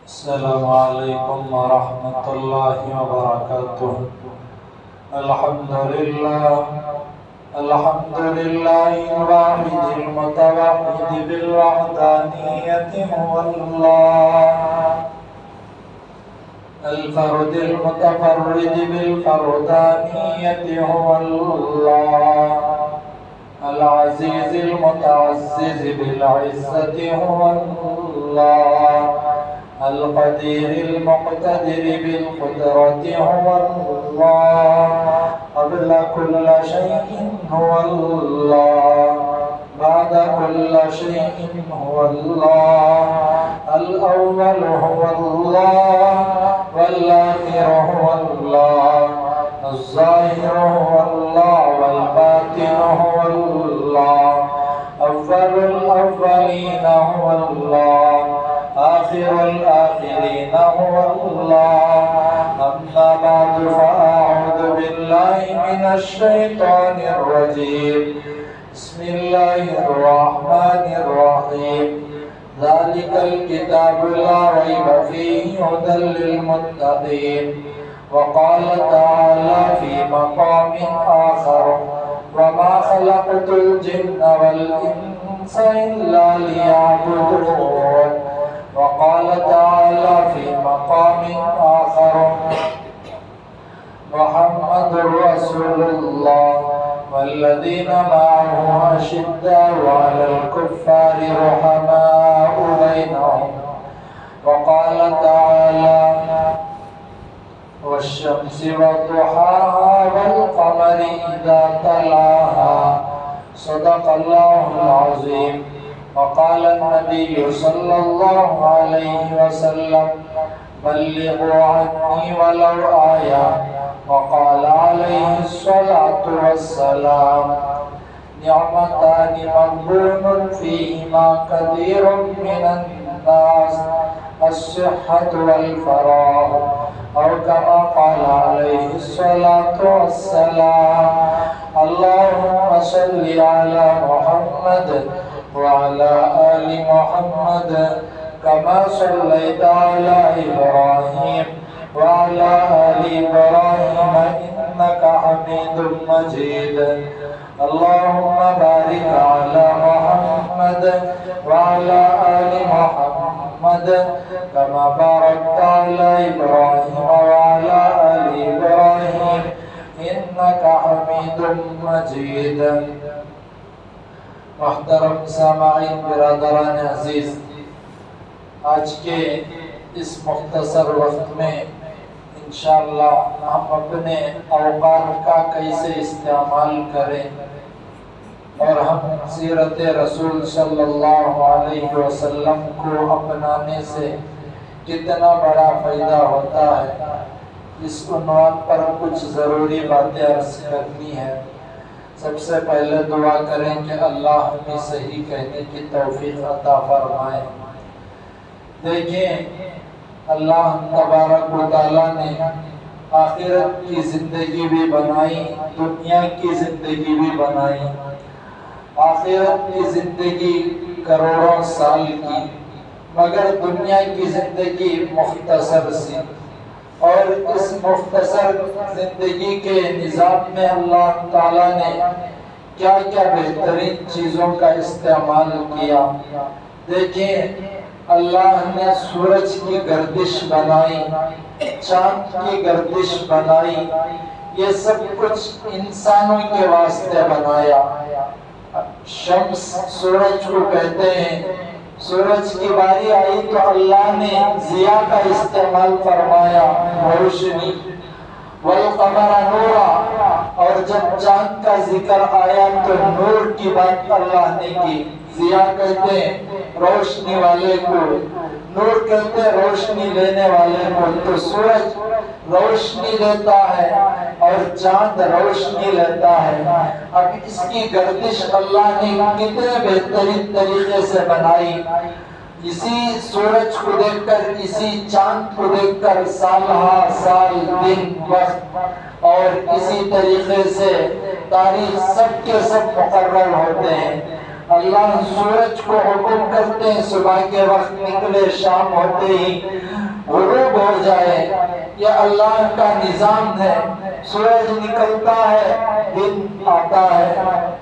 السلام علیکم ورحمۃ اللہ وبرکاتہ۔ الحمد للہ الواحد المتوحد بالوحدانیت هو اللہ، الفرد المتفرد بالفردانیت هو اللہ، العزیز المتعزز بالعزت هو اللہ، القدیر المقتدر بالقدرة هو الله، قبل كل شيء هو الله، بعد كل شيء هو الله، الأول هو الله، والآخر هو الله، الظاهر هو الله، والباطن هو الله، أول الأولين هو الله، آخر الآخرين هو الله، أما بعد فأعوذ بالله من الشيطان الرجيم، بسم الله الرحمن الرحيم، ذلك الكتاب لا ريب فيه هدى للمتقين، وقال تعالى في مقام آخر وما خلقت الجن والإنس إلا ليعبدون، وقال تعالى في مقام آخر محمد رسول الله والذين معه أشداء على الكفار رحماء بينهم، وقال تعالى والشمس وضحاها والقمر إذا تلاها، صدق الله العظيم، وقال النبي صلى الله عليه وسلم بلغوا عني ولو آية، وقال عليه الصلاة والسلام نعمتان مغبون فيهما كثير من الناس، الصحة والفراغ، أو كما قال عليه الصلاة والسلام، اللهم صل على محمد وعلى آل محمد كما صليت على إبراهيم وعلى آل إبراهيم إنك حميد مجيد، اللهم بارك على محمد وعلى آل محمد كما باركت على إبراهيم وعلى آل إبراهيم إنك حميد مجيد۔ محترم سامعین، برادران عزیز، آج کے اس مختصر وقت میں انشاءاللہ ہم اپنے اوقات کا کیسے استعمال کریں اور ہم سیرت رسول صلی اللہ علیہ وسلم کو اپنانے سے کتنا بڑا فائدہ ہوتا ہے، اس عنوان پر کچھ ضروری باتیں عرض کرنی ہے۔ سب سے پہلے دعا کریں کہ اللہ ہمیں صحیح کہنے کی توفیق عطا فرمائے۔ دیکھیں، اللہ تبارک و تعالیٰ نے آخرت کی زندگی بھی بنائی، دنیا کی زندگی بھی بنائی۔ آخرت کی زندگی کروڑوں سال کی، مگر دنیا کی زندگی مختصر سی، اور اس مختصر زندگی کے نظام میں اللہ تعالیٰ نے کیا کیا بہترین چیزوں کا استعمال کیا۔ دیکھیں، اللہ نے سورج کی گردش بنائی، چاند کی گردش بنائی، یہ سب کچھ انسانوں کے واسطے بنایا۔ شمس سورج کو کہتے ہیں، سورج کی باری آئی تو اللہ نے ضیاء کا استعمال فرمایا، روشنی، والقمر نورا، اور جب چاند کا ذکر آیا تو نور کی بات اللہ نے کی۔ ضیاء کہتے ہیں روشنی والے کو، نور کہتے ہیں روشنی لینے والے کو۔ تو سورج روشنی لیتا ہے اور چاند روشنی لیتا ہے۔ اب اس کی گردش اللہ نے کتنے بہترین طریقے سے بنائی۔ اسی سورج کو دیکھ کر، اسی چاند کو دیکھ کر سال ہا سال، دن وقت، اور اسی طریقے سے تاریخ سب کے سب مقرر ہوتے ہیں۔ اللہ سورج کو حکم کرتے ہیں صبح کے وقت نکلے، شام ہوتے ہی غروب ہو جائے۔ یہ اللہ کا نظام ہے، سورج نکلتا ہے دن آتا ہے،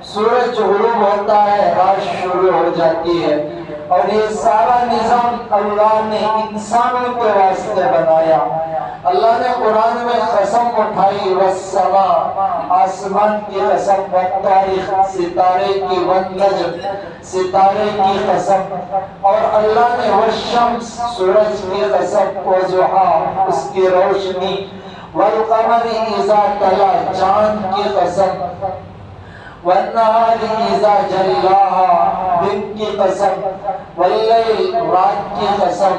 سورج غروب ہوتا ہے رات شروع ہو جاتی ہے۔ اور یہ سارا نظام اللہ نے انسانوں کے واسطے بنایا۔ اللہ نے قرآن میں قسم اٹھائی، والسماء، آسمان کی قسم، والطارق، ستارے کی، والنجم، ستارے کی قسم، اور اللہ نے والشمس، سورج کی قسم، وضحیٰ، اس کی روشنی، والقمر اذا تلا، چاند کی قسم، والنہار اذا جلاها، دن کی قسم، واللیل، رات کی قسم،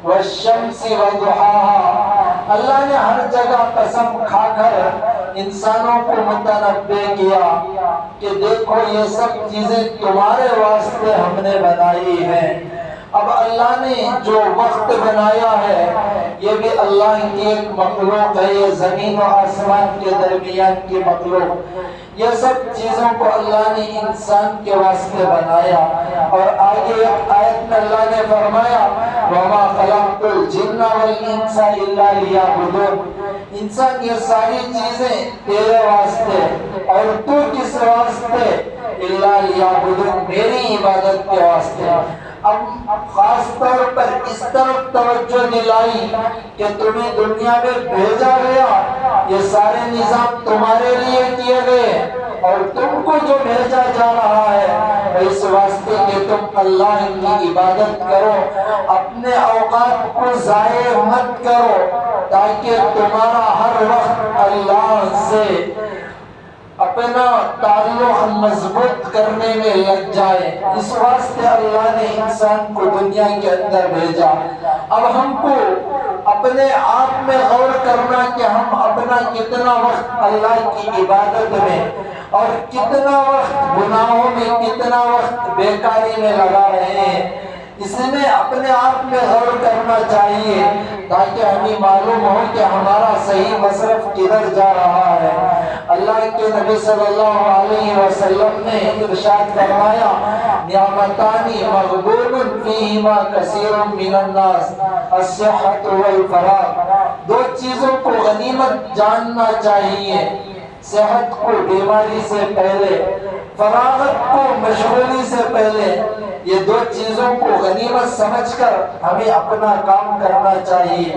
والشمس وضحاها۔ اللہ نے ہر جگہ قسم کھا کر انسانوں کو متنبع کیا کہ دیکھو یہ سب چیزیں تمہارے واسطے ہم نے بنائی ہیں۔ اب اللہ نے جو وقت بنایا ہے یہ بھی اللہ کی ایک مخلوق ہے، یہ زمین و آسمان کے درمیان کی مخلوق، یہ سب چیزوں کو اللہ نے انسان کے واسطے بنایا۔ اور آگے ایک آیت میں اللہ نے فرمایا، وَمَا خَلَقْتُ الْجِنَّ وَالْإِنسَ إِلَّا لِيَعْبُدُونِ، انسان یہ ساری چیزیں تیرے واسطے اور تو کس واسطے؟ إِلَّا لِيَعْبُدُونِ، میری عبادت کے واسطے۔ اب خاص طور پر اس طرف توجہ دلائی کہ تمہیں دنیا میں بھیجا گیا، یہ سارے نظام تمہارے لیے کیے گئے، اور تم کو جو بھیجا جا رہا ہے اس واسطے کہ تم اللہ کی عبادت کرو، اپنے اوقات کو ضائع مت کرو، تاکہ تمہارا ہر وقت اللہ سے اپنا تعلق مضبوط کرنے میں لگ جائے۔ اس واسطے اللہ نے انسان کو دنیا کے اندر بھیجا۔ اب ہم کو اپنے آپ میں غور کرنا کہ ہم اپنا کتنا وقت اللہ کی عبادت میں اور کتنا وقت گناہوں میں، کتنا وقت بیکاری میں لگا رہے ہیں، اس میں اپنے آپ میں غور کرنا چاہیے تاکہ ہمیں معلوم ہو کہ ہمارا صحیح مصرف کدھر جا رہا ہے۔ اللہ کے نبی صلی اللہ علیہ وسلم نے ارشاد فرمایا، نعمتانی مغبون فیہما کثیر من الناس، الصحت والفراغ، دو چیزوں کو غنیمت جاننا چاہیے، صحت کو بیماری سے پہلے، فراغت کو مشغولی سے پہلے، یہ دو چیزوں کو غنیمت سمجھ کر ہمیں اپنا کام کرنا چاہیے۔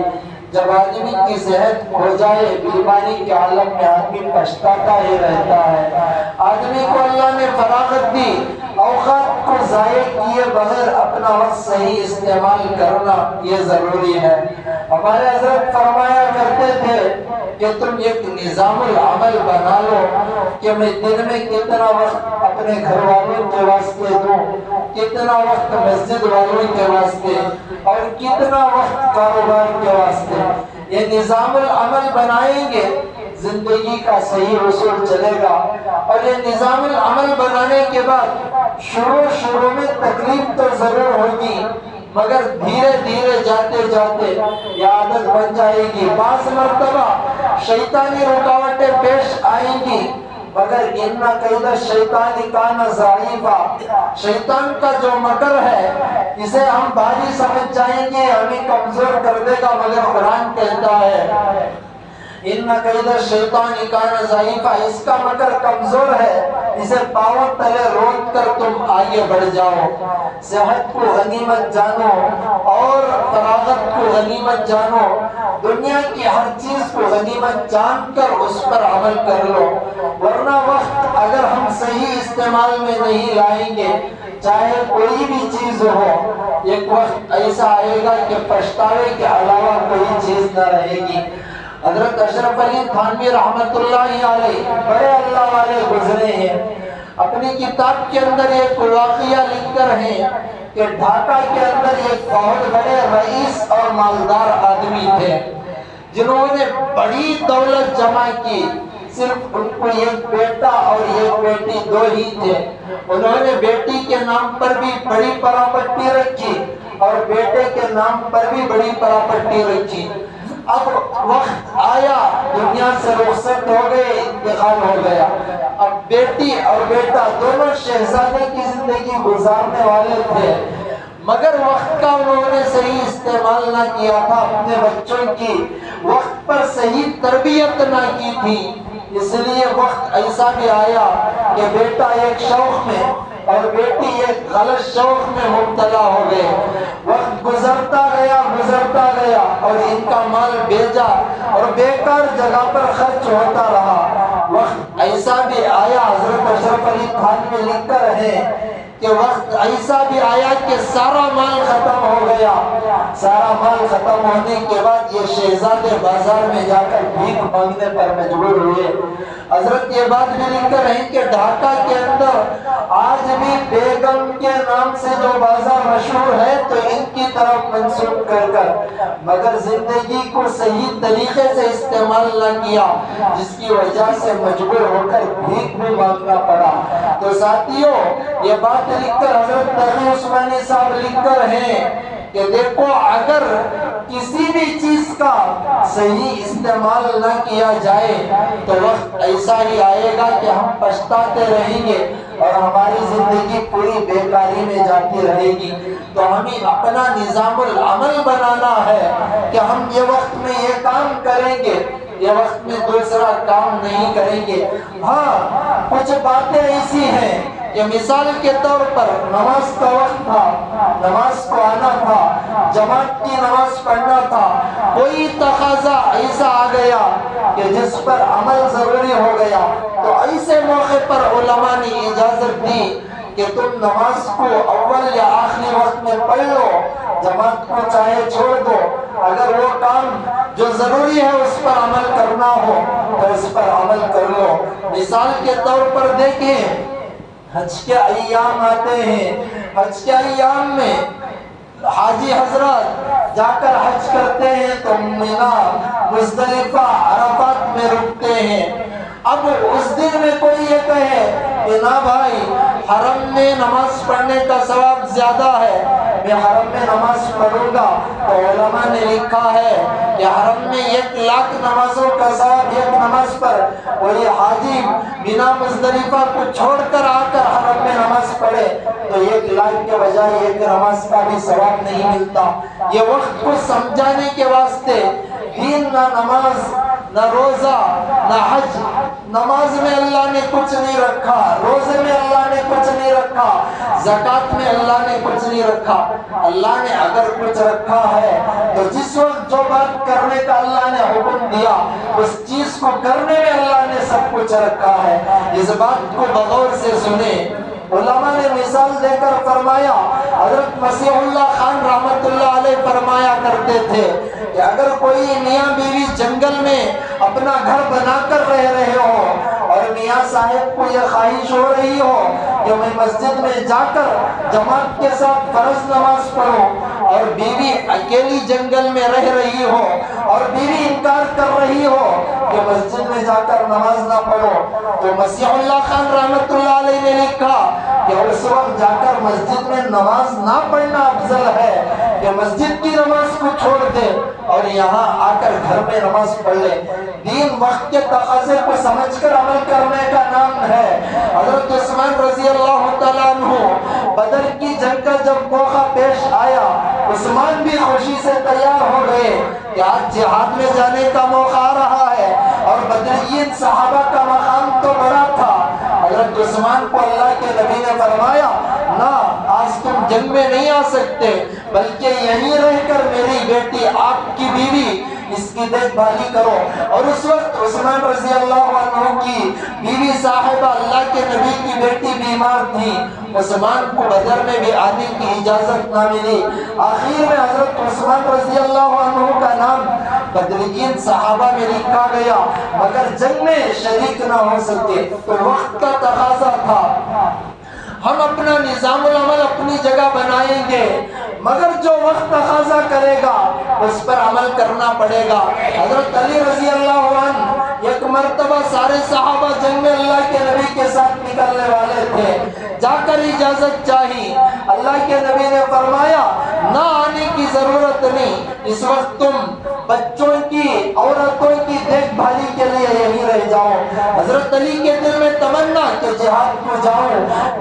جب آدمی کی صحت ہو جائے بیماری کے عالم میں آدمی پچھتاتا ہی رہتا ہے۔ آدمی کو اللہ نے فراغت دی، اوقات کو ضائع کیے بغیر اپنا وقت صحیح استعمال کرنا یہ ضروری ہے۔ ہمارے حضرت فرمایا کرتے تھے کہ تم ایک نظام العمل بنا لو کہ میں دن میں کتنا وقت اپنے گھر والوں کے واسطے دوں، کتنا وقت مسجد والوں کے واسطے اور کتنا وقت کاروبار کے واسطے۔ یہ نظام العمل بنائیں گے زندگی کا صحیح اصول چلے گا۔ اور یہ نظام العمل بنانے کے بعد شروع میں تکلیف تو ضرور ہوگی، مگر دھیرے دھیرے جاتے جاتے یہ عادت بن جائے گی۔ بعض مرتبہ شیطانی رکاوٹیں پیش آئیں گی، مگر ان کید الشیطان کان ضعیفا، شیطان کا جو مکر ہے اسے ہم بھاری سمجھ جائیں گے، ہمیں کمزور کر دے گا، مگر قرآن کہتا ہے ان کید الشیطان کان ضعیفا، اس کا مکر کمزور ہے، اسے پاؤں تلے روک کر تم آگے بڑھ جاؤ۔ صحت کو غنیمت جانو اور فراغت کو غنیمت جانو، دنیا کی ہر چیز کو غنیمت جان کر اس پر عمل کر لو، ورنہ وقت اگر ہم صحیح استعمال میں نہیں لائیں گے، چاہے کوئی بھی چیز ہو، ایک وقت ایسا آئے گا کہ پچھتاوے کے علاوہ کوئی چیز نہ رہے گی۔ حضرت اشرف علی تھانوی رحمت اللہ علیہ بڑے اللہ والے گزرے ہیں، اپنی کتاب کے اندر ایک واقعہ لکھ کر ہیں کہ ڈھاکہ کے اندر ایک بہت بڑے رئیس اور مالدار آدمی تھے جنہوں نے بڑی دولت جمع کی، صرف ان کو ایک بیٹا اور ایک بیٹی دو ہی تھے۔ انہوں نے بیٹی کے نام پر بھی بڑی پراپرٹی رکھی اور بیٹے کے نام پر بھی بڑی پراپرٹی رکھی۔ اب وقت آیا، دنیا سے رخصت ہو گئے، انتقال ہو گیا۔ اب بیٹی اور بیٹا دونوں شہزادے کی زندگی گزارنے والے تھے، مگر وقت کا انہوں نے صحیح استعمال نہ کیا تھا، اپنے بچوں کی وقت پر صحیح تربیت نہ کی تھی۔ اس لیے وقت ایسا بھی آیا کہ بیٹا ایک شوق میں اور بیٹی ایک غلط شوق میں مبتلا ہو گئے۔ وقت گزرتا گیا اور ان کا مال بیجا اور بیکار جگہ پر خرچ ہوتا رہا۔ وقت ایسا بھی آیا، حضرت اشرف علی تھانوی لکھ کر ہے کہ وقت ایسا بھی آیا کہ سارا مال ختم ہو گیا۔ سارا مال ختم ہونے کے بعد یہ شہزادے بازار میں جا کر بھیک مانگنے پر مجبور ہوئے۔ حضرت یہ بات بھی لکھ کر ہیں کہ ڈھاکہ کے اندر آج بھی بیگم کے نام سے جو بازار مشہور ہے تو ان کی طرف منسوب کر مگر زندگی کو صحیح طریقے سے استعمال نہ کیا، جس کی وجہ سے مجبور ہو کر بھیک بھی مانگنا پڑا۔ تو ساتھیوں، یہ بات لکھ کر حضرت تقی عثمانی صاحب لکھ کر ہیں کہ دیکھو، اگر کسی بھی چیز کا صحیح استعمال نہ کیا جائے تو وقت ایسا ہی آئے گا کہ ہم پچھتاتے رہیں گے اور ہماری زندگی پوری بیکاری میں جاتی رہے گی۔ تو ہمیں اپنا نظام العمل بنانا ہے کہ ہم یہ وقت میں یہ کام کریں گے، یہ وقت میں دوسرا کام نہیں کریں گے۔ ہاں، کچھ باتیں ایسی ہیں کہ مثال کے طور پر نماز کا وقت تھا، نماز کو آنا تھا، جماعت کی نماز پڑھنا تھا، کوئی تقاضا ایسا آ گیا کہ جس پر عمل ضروری ہو گیا، تو ایسے موقع پر علماء نے اجازت دی کہ تم نماز کو اول یا آخری وقت میں پڑھ لو، جماعت کو چاہے چھوڑ دو، اگر وہ کام جو ضروری ہے اس پر عمل کرنا ہو تو اس پر عمل کر لو۔ مثال کے طور پر دیکھیں، حج کے ایام آتے ہیں، حج کے ایام میں حاجی حضرات جا کر حج کرتے ہیں تو مینا، مزدلفہ، عرفات میں رکتے ہیں۔ اب اس دن میں کوئی یہ کہے کہ نہ بھائی، حرم میں نماز پڑھنے کا ثواب زیادہ ہے، میں حرم میں نماز پڑھوں گا، تو علماء نے لکھا ہے کہ حرم میں 1,00,000 نمازوں کا ثواب ایک نماز پر، وہی حاجی بنا مزدلفہ کو چھوڑ کر آ کر حرم میں نماز پڑھے تو 1,00,000 کے بجائے ایک نماز کا بھی ثواب نہیں ملتا۔ یہ وقت کو سمجھانے کے واسطے دین، نہ نماز، نہ روزہ، نہ حج۔ نماز میں اللہ نے کچھ نہیں رکھا، روزے میں اللہ نے کچھ نہیں رکھا، زکوٰۃ میں اللہ نے کچھ نہیں رکھا۔ اللہ نے اگر کچھ رکھا ہے تو جس وقت جو بات کرنے کا اللہ نے حکم دیا اس چیز کو کرنے میں اللہ نے سب کچھ رکھا ہے۔ اس بات کو بغور سے سنیں۔ علماء نے مثال دے کر فرمایا، حضرت مسیح اللہ خان رحمت اللہ علیہ فرمایا کرتے تھے کہ اگر کوئی میاں بیوی جنگل میں اپنا گھر بنا کر رہ رہے ہو اور میاں صاحب کو یہ خواہش ہو رہی ہو کہ میں مسجد میں جا کر جماعت کے ساتھ فرض نماز پڑھوں، اور بیوی اکیلی جنگل میں رہ رہی ہو اور بیوی انکار کر رہی ہو کہ مسجد میں جا کر نماز نہ پڑھو، تو مسیح اللہ خان رحمت اللہ علیہ نے لکھا کہ اس وقت جا کر مسجد میں نماز نہ پڑھنا افضل ہے کہ مسجد کی نماز کو چھوڑ دے اور یہاں آ کر گھر میں نماز پڑھ لے۔ دین وقت کے تقاضے کو سمجھ کر عمل کرنے کا نام ہے۔ حضرت عثمان رضی اللہ تعالیٰ عنہ، بدر کی جنگ کا جب موقع پیش آیا، عثمان بھی خوشی سے تیار ہو گئے کہ آج جہاد میں جانے کا موقع آ رہا ہے، اور بدرین صحابہ کا مقام تو بڑا تھا۔ حضرت عثمان کو اللہ کے نبی نے فرمایا، نہ، آج تم جنگ میں نہیں آ سکتے، بلکہ یہیں رہ کر میری بیٹی آپ کی بیوی اس کی دیکھ بھالی کرو۔ اور اس وقت عثمان رضی اللہ عنہ کی بیوی صاحبہ اللہ کے نبی کی بیٹی بیمار تھی، عثمان کو بدر میں بھی آنے کی اجازت نہ ملی۔ آخر میں حضرت عثمان رضی اللہ عنہ کا نام بدرین صحابہ میں لکھا گیا، مگر جنگ میں شریک نہ ہو سکے۔ تو وقت کا تقاضا تھا، ہم اپنا نظام العمل اپنی جگہ بنائیں گے، مگر جو وقت تقاضا کرے گا اس پر عمل کرنا پڑے گا۔ حضرت علی رضی اللہ عنہ ایک مرتبہ سارے صحابہ جنگ میں اللہ کے نبی کے ساتھ نکلنے والے تھے، جا کر اجازت چاہی، اللہ کے نبی نے فرمایا نہ آنے کی ضرورت نہیں، اس وقت تم بچوں کی عورتوں کی دیکھ بھالی کے لیے یہیں رہ جاؤ۔ حضرت علی کے دل میں تمنا کہ جہاد کو جاؤ،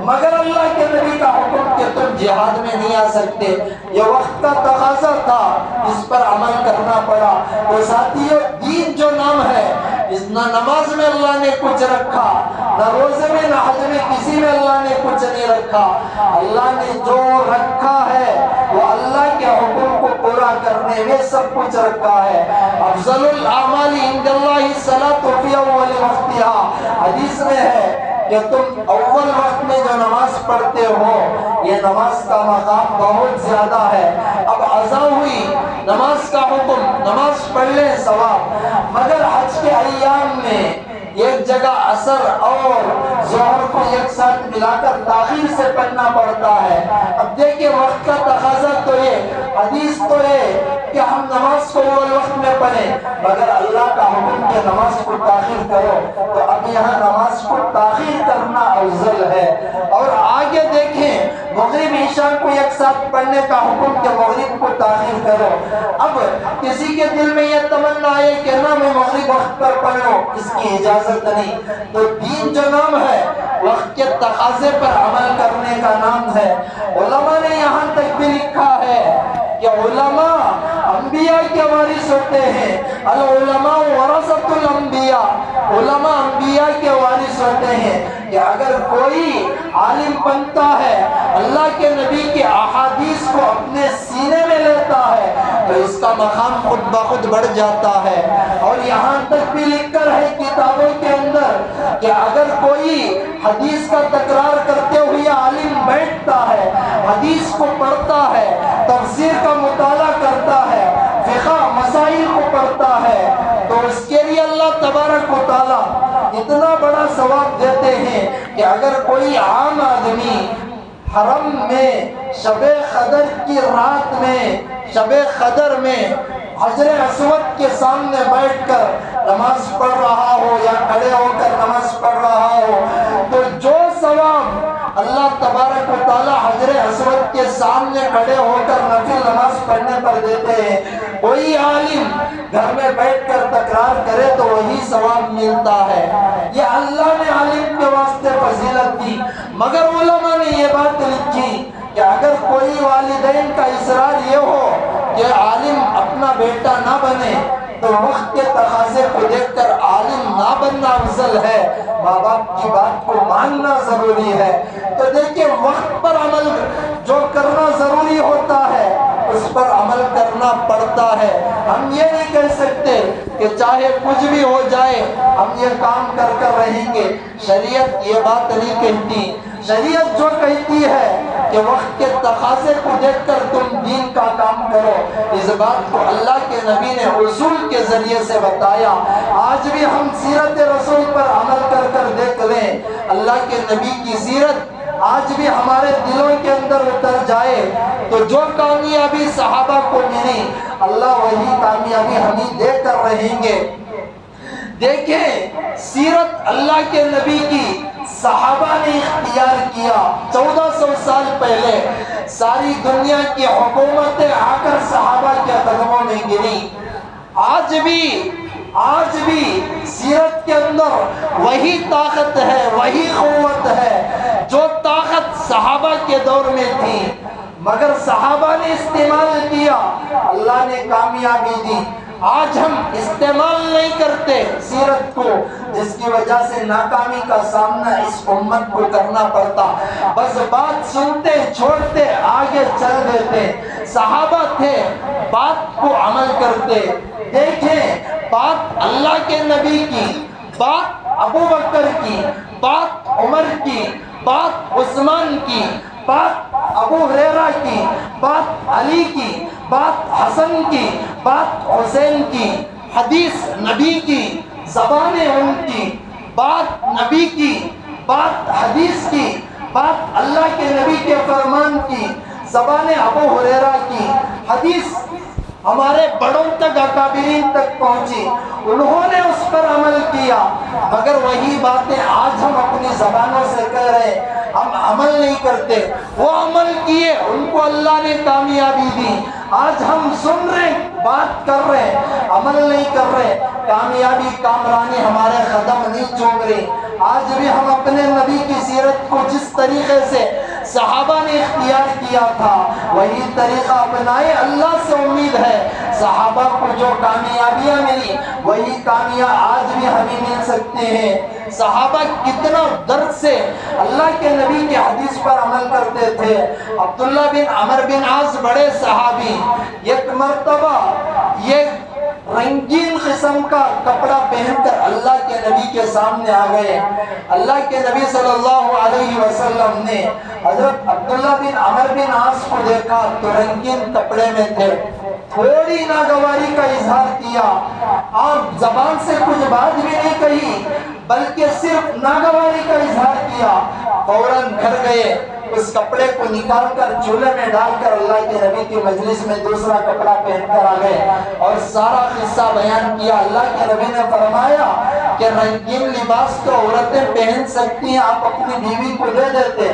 مگر اللہ کے نبی کا حکم کہ تم جہاد میں نہیں آ سکتے۔ یہ وقت کا تقاضا تھا، اس پر عمل کرنا پڑا۔ تو ساتھیو، دین جو نام ہے، نہ نماز میں اللہ نے کچھ رکھا، نہ روزے میں، نہ حج میں، کسی میں اللہ نے کچھ نہیں رکھا۔ اللہ نے جو رکھا ہے وہ اللہ کے حکم کو پورا کرنے میں سب کچھ رکھا ہے۔ افضل الاعمال عند اللہ الصلاۃ فی اول وقتها، حدیث میں ہے کہ تم اول وقت میں جو نماز پڑھتے ہو، یہ نماز کا مقام بہت زیادہ ہے۔ اب عزا ہوئی نماز کا حکم، نماز پڑھ لیں ثواب، مگر حج کے ایام میں ایک جگہ عصر اور ظہر کو ایک ساتھ ملا کر تاخیر سے پڑھنا پڑتا ہے۔ اب دیکھیں وقت کا تقاضا تو یہ، حدیث تو یہ کہ ہم نماز کو اول وقت میں پڑھیں، مگر اللہ کا حکم کہ نماز کو تاخیر کرو، تو اب یہاں نماز کو تاخیر کرنا افضل ہے۔ اور آگے دیکھیں مغرب عشاء کو ایک ساتھ پڑھنے کا حکم کہ مغرب کو تاخیر کرو۔ اب کسی کے دل میں یہ تمنا آئے کہ نہ میں مغرب وقت پر پڑھ لوں، اس کی اجازت نہیں۔ تو دین جو نام ہے وقت کے تقاضے پر عمل کرنے کا نام ہے۔ علماء نے یہاں تک بھی لکھا ہے کہ علماء انبیاء کے وارث ہوتے ہیں، العلماء ورثۃ الانبیاء، علماء انبیاء کے وارث ہوتے ہیں۔ کہ اگر کوئی عالم بنتا ہے، اللہ کے نبی کی احادیث کو اپنے سینے میں لیتا ہے، تو اس کا مقام خود بخود بڑھ جاتا ہے۔ اور یہاں تک بھی لکھ کر ہے کتابوں کے اندر کہ اگر کوئی حدیث کا تکرار کرتے ہوئے عالم بیٹھتا ہے، حدیث کو پڑھتا ہے، تفسیر کا مطالعہ کرتا ہے، فقہ مسائل کو پڑھتا ہے، تو اس کے لیے اللہ تبارک و تعالیٰ اتنا بڑا ثواب دیتے ہیں کہ اگر کوئی عام آدمی حرم میں شب قدر کی رات میں، شب قدر میں حجر اسود کے سامنے بیٹھ کر نماز پڑھ رہا ہو یا کھڑے ہو کر نماز پڑھ رہا ہو، تو جو ثواب اللہ تبارک و تعالی حجر اسود کے سامنے کھڑے ہو کر نفل نماز پڑھنے پر دیتے ہیں، کوئی عالم گھر میں بیٹھ کر تکرار کرے تو وہی ثواب ملتا ہے۔ یہ اللہ نے عالم کے واسطے فضیلت دی، مگر علماء نے یہ بات لکھی کہ اگر کوئی والدین کا اصرار یہ ہو کہ عالم اپنا بیٹا نہ بنے، تو وقت کے تقاضے کو دیکھ کر عالم نہ بننا افضل ہے، ماں باپ کی بات کو ماننا ضروری ہے۔ تو دیکھیں وقت پر عمل جو کرنا ضروری ہوتا ہے اس پر عمل کرنا پڑتا ہے۔ ہم یہ نہیں کہہ سکتے کہ چاہے کچھ بھی ہو جائے ہم یہ کام کر کر رہیں گے، شریعت یہ بات نہیں کہتی۔ شریعت جو کہتی ہے کہ وقت کے تقاضے کو دیکھ کر تم دین کا کام کرو، اس بات کو اللہ کے نبی نے اصول کے ذریعے سے بتایا۔ آج بھی ہم سیرت رسول پر عمل کر کر دیکھ لیں، اللہ کے نبی کی سیرت آج بھی ہمارے دلوں کے اندر اتر جائے تو جو کامیابی صحابہ کو ملی اللہ وہی کامیابی ہمیں دے کر رہیں گے۔ دیکھیں سیرت اللہ کے نبی کی صحابہ نے اختیار کیا۔ 1400 سال پہلے ساری دنیا کی حکومتیں آ کر صحابہ کے قدموں میں گری۔ آج بھی سیرت کے اندر وہی طاقت ہے، وہی قوت ہے جو طاقت صحابہ کے دور میں تھی، مگر صحابہ نے استعمال کیا، اللہ نے کامیابی دی۔ آج ہم استعمال نہیں کرتے سیرت کو، جس کی وجہ سے ناکامی کا سامنا اس امت کو کرنا پڑتا۔ بس بات سنتے چھوڑتے آگے چل دیتے۔ صحابہ تھے بات کو عمل کرتے۔ دیکھیں بات اللہ کے نبی کی، بات ابو بکر کی، بات عمر کی، بات عثمان کی، بات ابو ہریرہ کی، بات علی کی، بات حسن کی، بات حسین کی، حدیث نبی کی، زبانیں ان کی، بات نبی کی، بات حدیث کی، بات اللہ کے نبی کے فرمان کی، زبانیں ابو ہریرہ کی، حدیث ہمارے بڑوں تک اکابرین تک پہنچی، انہوں نے اس پر عمل کیا، مگر وہی باتیں آج ہم اپنی زبانوں سے کہہ رہے ہیں، ہم عمل نہیں کرتے۔ وہ عمل کیے، ان کو اللہ نے کامیابی دی۔ آج ہم سن رہے بات کر رہے ہیں عمل نہیں کر رہے، کامیابی کامرانی ہمارے قدم نہیں چوم رہی۔ آج بھی ہم اپنے نبی کی سیرت کو جس طریقے سے صحابہ نے اختیار کیا تھا وہی طریقہ اپنائے۔ اللہ سے امید ہے صحابہ کو جو کامیابیاں ملی وہی کامیاب آج بھی ہمیں مل سکتے ہیں۔ صحابہ کتنا درد سے اللہ کے نبی کے حدیث پر عمل کرتے تھے۔ عبداللہ بن عمر بن عاص بڑے صحابی، ایک مرتبہ یہ رنگین قسم کا کپڑا پہن کر اللہ کے نبی کے سامنے آ گئے۔ اللہ کے نبی صلی اللہ علیہ وسلم نے حضرت عبداللہ بن عمر بن عاص کو دیکھا تو رنگین کپڑے میں تھے، تھوڑی ناگواری کا اظہار کیا، آپ زبان سے کچھ بات بھی نہیں کہی بلکہ صرف ناگواری کا اظہار کیا۔ فوراً گھر گئے، اس کپڑے کو نکال کر چولہے میں ڈال کر اللہ کے نبی کی مجلس میں دوسرا کپڑا پہن کر آ گئے اور سارا قصہ بیان کیا۔ اللہ کے نبی نے فرمایا کہ رنگین لباس تو عورتیں پہن سکتی ہیں، آپ اپنی بیوی کو دے دیتے۔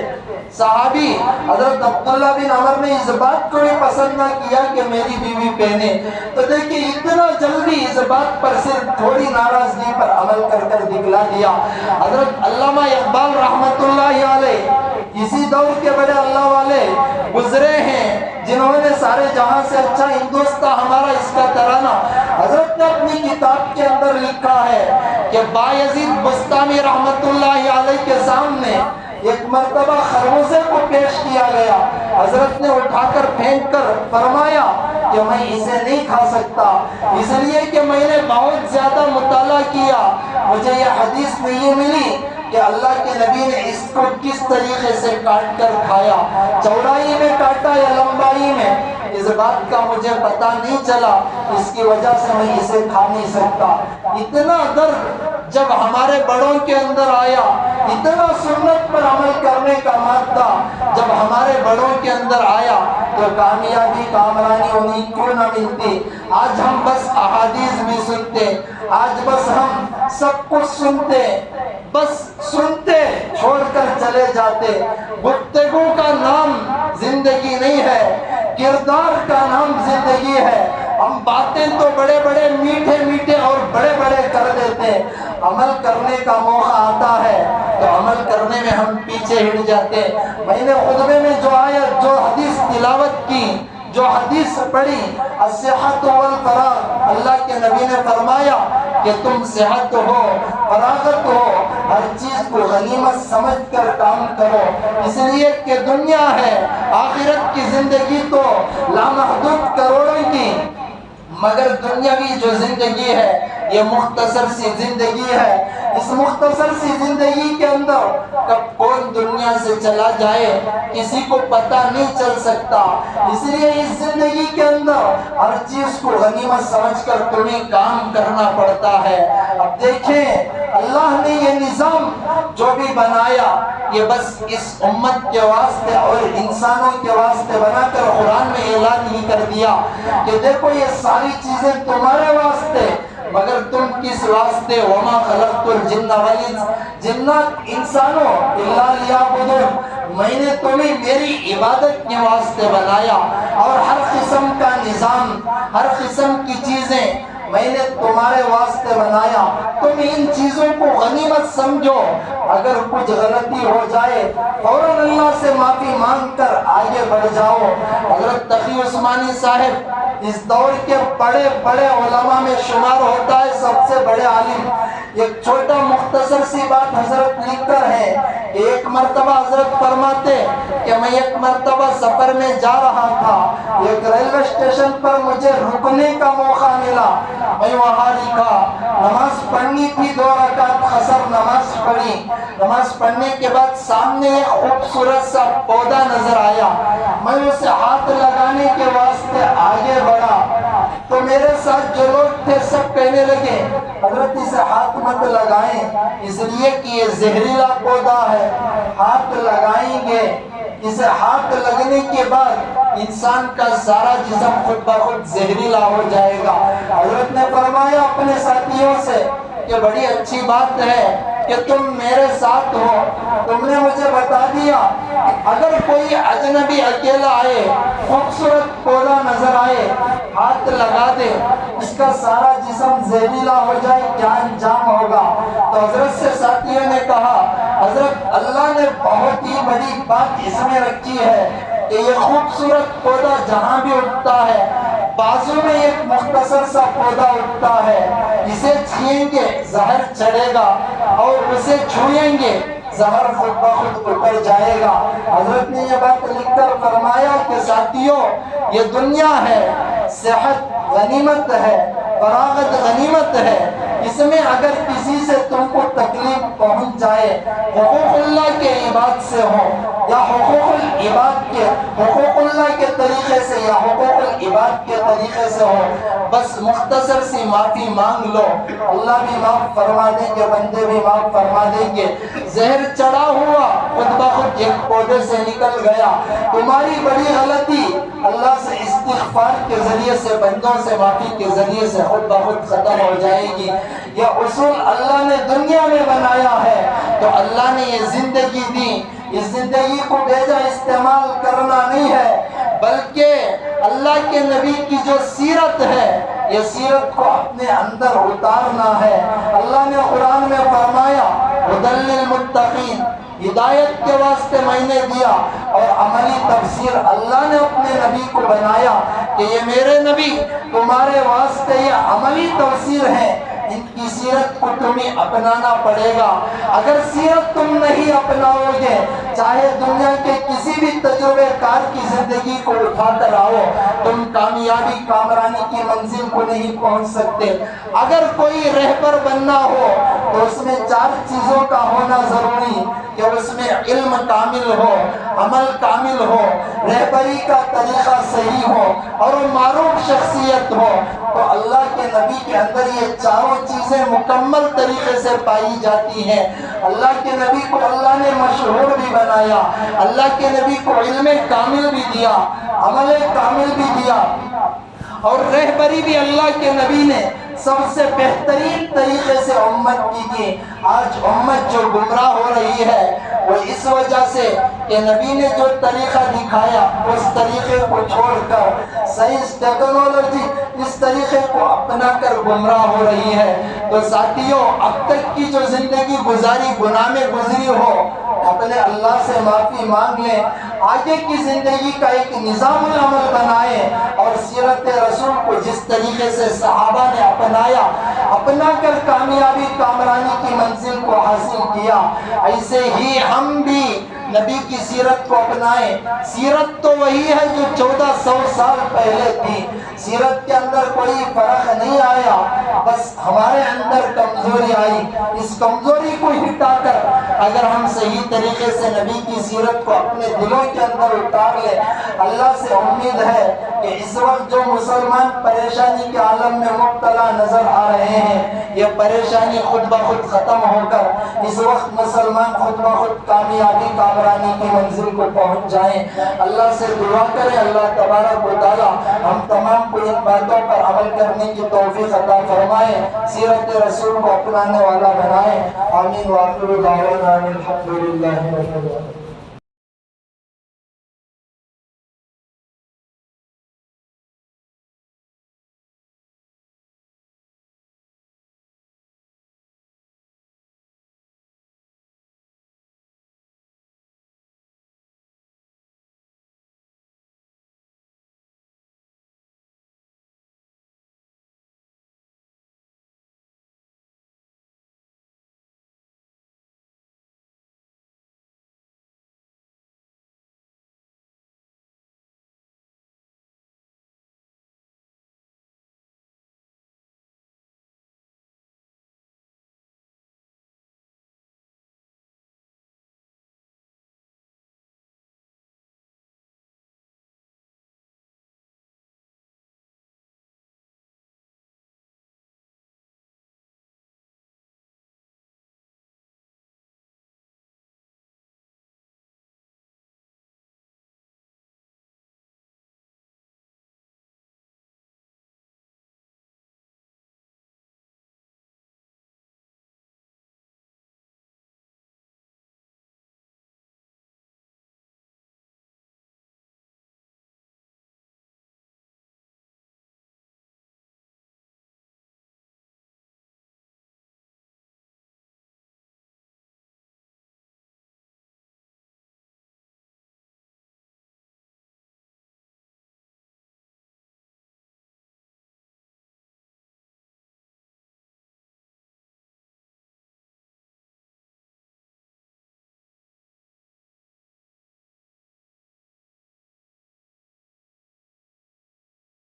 صحابی حضرت عبداللہ بن عمر نے اس بات کو بھی پسند نہ کیا کہ میری بیوی پہنے، تو دیکھیں اتنا جلدی اس بات پر صرف تھوڑی ناراضگی پر عمل کر کر دکھلا دیا۔ حضرت علامہ اقبال رحمت اللہ علیہ اسی دور کے بڑے اللہ والے گزرے ہیں جنہوں نے سارے جہاں سے اچھا ہندوستان ہمارا اس کا ترانہ، حضرت نے اپنی کتاب کے اندر لکھا ہے کہ بایزید بستامی رحمت اللہ علیہ کے سامنے ایک مرتبہ خربوزے کو پیش کیا گیا، حضرت نے اٹھا کر پھینک کر فرمایا کہ میں اسے نہیں کھا سکتا، اس لیے کہ میں نے بہت زیادہ مطالعہ کیا، مجھے یہ حدیث نہیں ملی کہ اللہ کے نبی نے اس کو کس طریقے سے کاٹ کر کھایا، چوڑائی میں کاٹا یا لمبائی میں، اس بات کا مجھے پتہ نہیں چلا، اس کی وجہ سے میں اسے کھا نہیں سکتا۔ اتنا درد جب ہمارے بڑوں کے اندر آیا، اتنا سنت پر عمل کرنے کا مادہ جب ہمارے بڑوں کے اندر آیا تو کامیابی کامرانی انہیں کیوں نہ ملتی۔ آج ہم بس احادیث بھی سنتے، آج بس ہم سب کچھ سنتے، بس سنتے چھوڑ کر چلے جاتے۔ گفتگو کا نام زندگی نہیں ہے، کردار کا نام زندگی ہے۔ ہم باتیں تو بڑے بڑے میٹھے میٹھے اور بڑے بڑے کر دیتے، عمل کرنے کا موقع آتا ہے تو عمل کرنے میں ہم پیچھے ہٹ جاتے۔ میں نے خطبے میں جو آیت جو حدیث تلاوت کی، جو حدیث پڑھی، الصحت والفراغ، اللہ کے نبی نے فرمایا کہ تم صحت ہو، فراغت ہو، ہر چیز کو غنیمت سمجھ کر کام کرو، اس لیے کہ دنیا ہے، آخرت کی زندگی تو لامحدود کروڑوں کی، مگر دنیاوی جو زندگی ہے یہ مختصر سی زندگی ہے۔ اس مختصر سی زندگی کے اندر کب کون دنیا سے چلا جائے کسی کو پتہ نہیں چل سکتا، اس لیے اس زندگی کے اندر ہر چیز کو غنیمت سمجھ کر تمہیں کام کرنا پڑتا ہے۔ اب دیکھیں اللہ نے یہ نظام جو بھی بنایا یہ بس اس امت کے واسطے اور انسانوں کے واسطے بنا کر قرآن میں اعلان ہی کر دیا کہ دیکھو یہ ساری چیزیں تمہارے واسطے، مگر تم کس واسطے؟ وما خلقت الجن والانس، جنات انسانوں الا لیعبدون، میں نے تمہیں میری عبادت کے واسطے بنایا، اور ہر قسم کا نظام، ہر قسم کی چیزیں میں نے تمہارے واسطے بنایا، تم ان چیزوں کو غنیمت سمجھو، اگر کچھ غلطی ہو جائے فوراً اللہ سے معافی مانگ کر آگے بڑھ جاؤ۔ حضرت تقی عثمانی صاحب اس دور کے بڑے بڑے علماء میں شمار ہوتا ہے، سب سے بڑے عالم۔ ایک چھوٹا مختصر سی بات حضرت لکھ کر ہے، ایک مرتبہ حضرت فرماتے کہ میں ایک مرتبہ سفر میں جا رہا تھا، ایک ریلوے اسٹیشن پر مجھے رکنے کا موقع ملا، میں وہاں رکا، نماز پڑھنی تھی، 2 رکعت قصر نماز پڑھی، نماز پڑھنے کے بعد سامنے ایک خوبصورت سا پودا نظر آیا، میں اسے ہاتھ لگانے کے واسطے آگے بڑھا تو میرے ساتھ جو لوگ تھے سب کہنے لگے حضرت اسے ہاتھ مت لگائیں، اس لیے کہ یہ زہریلا پودا ہے، ہاتھ لگائیں گے اسے ہاتھ لگنے کے بعد انسان کا سارا جسم خود بخود زہریلا ہو جائے گا۔ حضرت نے فرمایا اپنے ساتھیوں سے کہ بڑی اچھی بات ہے کہ تم میرے ساتھ ہو، تم نے مجھے بتا دیا اگر کوئی اجنبی اکیلا آئے، خوبصورت پودا نظر آئے، ہاتھ لگا دے، اس کا سارا جسم زہریلا ہو جائے، کیا انجام ہوگا؟ تو حضرت سے ساتھیوں نے کہا حضرت اللہ نے بہت ہی بڑی بات اس میں رکھی ہے کہ یہ خوبصورت پودا جہاں بھی اٹھتا ہے، بازو میں ایک مختصر سا پودا اٹھتا ہے، اسے چھوئیں گے زہر چڑھے گا اور اسے چھوئیں گے زہر خود بخود اتر جائے گا۔ حضرت نے یہ بات لکھ کر فرمایا کہ ساتھیوں یہ دنیا ہے، صحت غنیمت ہے، فراغت غنیمت ہے، اس میں اگر کسی سے تم کو تکلیف پہنچ جائے، حقوق اللہ کے عباد سے ہو یا حقوق اللہ کے طریقے سے یا حقوق العباد کے طریقے سے ہو، بس مختصر سی معافی مانگ لو، اللہ بھی معاف فرما دیں گے، بندے بھی معاف فرما دیں گے۔ زہر چڑھا ہوا خود بخود ایک پودے سے نکل گیا، تمہاری بڑی غلطی اللہ سے استغفار کے ذریعے سے، بندوں سے معافی کے ذریعے سے خود بخود ختم ہو جائے گی۔ یہ اصول اللہ نے دنیا میں بنایا ہے، تو اللہ نے یہ زندگی دی، اس زندگی کو بھیجا استعمال کرنا نہیں ہے، بلکہ اللہ کے نبی کی جو سیرت ہے یہ سیرت کو اپنے اندر اتارنا ہے۔ اللہ نے قرآن میں فرمایا ھدی للمتقین، ہدایت کے واسطے میں نے دیا، اور عملی تفسیر اللہ نے اپنے نبی کو بنایا کہ یہ میرے نبی تمہارے واسطے یہ عملی تفسیر ہے، ان کی سیرت کو تمہیں اپنانا پڑے گا۔ اگر سیرت تم نہیں اپناؤ گے، چاہے دنیا کے کسی بھی تجربے کار کی زندگی کو اٹھا کر آؤ، تم کامیابی کامرانی کی منزل کو نہیں پہنچ سکتے۔ اگر کوئی رہبر بننا ہو تو اس میں 4 چیزوں کا ہونا ضروری، کہ اس میں علم کامل ہو، عمل کامل ہو، رہبری کا طریقہ صحیح ہو اور معروف شخصیت ہو۔ تو اللہ کے نبی کے اندر یہ چاروں چیزیں مکمل طریقے سے پائی جاتی ہیں۔ اللہ کے نبی کو اللہ نے مشہور بھی بنایا، اللہ کے نبی کو علم کامل بھی دیا، عمل کامل بھی دیا، اور رہبری بھی اللہ کے نبی نے سب سے بہترین طریقے سے امت کی تھی۔ آج امت جو گمراہ ہو رہی ہے وہ اس وجہ سے کہ نبی نے جو طریقہ دکھایا اس طریقے کو چھوڑ کر سائنس ٹیکنالوجی اس طریقے کو اپنا کر گمراہ ہو رہی ہے۔ تو ساتھیوں اب تک کی جو زندگی گزاری گناہ میں گزری ہو، اپنے اللہ سے معافی مانگ لیں، آگے کی زندگی کا ایک نظام العمل بنائیں، اور سیرت رسول کو جس طریقے سے صحابہ نے اپنا کر کامیابی کامرانی کی منزل کو حاصل کیا، ایسے ہی ہم بھی نبی کی سیرت کو اپنائیں۔ سیرت تو وہی ہے جو 1400 سال پہلے تھی، سیرت کے اندر کوئی فرق نہیں آیا، بس ہمارے اندر کمزوری آئی۔ اس کمزوری کو ہٹا کر اگر ہم صحیح طریقے سے نبی کی سیرت کو اپنے دلوں کے اندر اتار لیں، اللہ سے امید ہے کہ اس وقت جو مسلمان پریشانی کے عالم میں مبتلا نظر آ رہے ہیں، یہ پریشانی خود بخود ختم ہو کر اس وقت مسلمان خود بخود کامیابی کامرانی کی منزل کو پہنچ جائیں۔ اللہ سے دعا کریں اللہ تبارک و تعالی ہم تمام کو ان باتوں پر عمل کرنے کی توفیق عطا فرمائے، سیرت رسول کو اپنانے والا بنائے۔ آمین۔ وآخر دعوانا الحمدللہ رب العالمین۔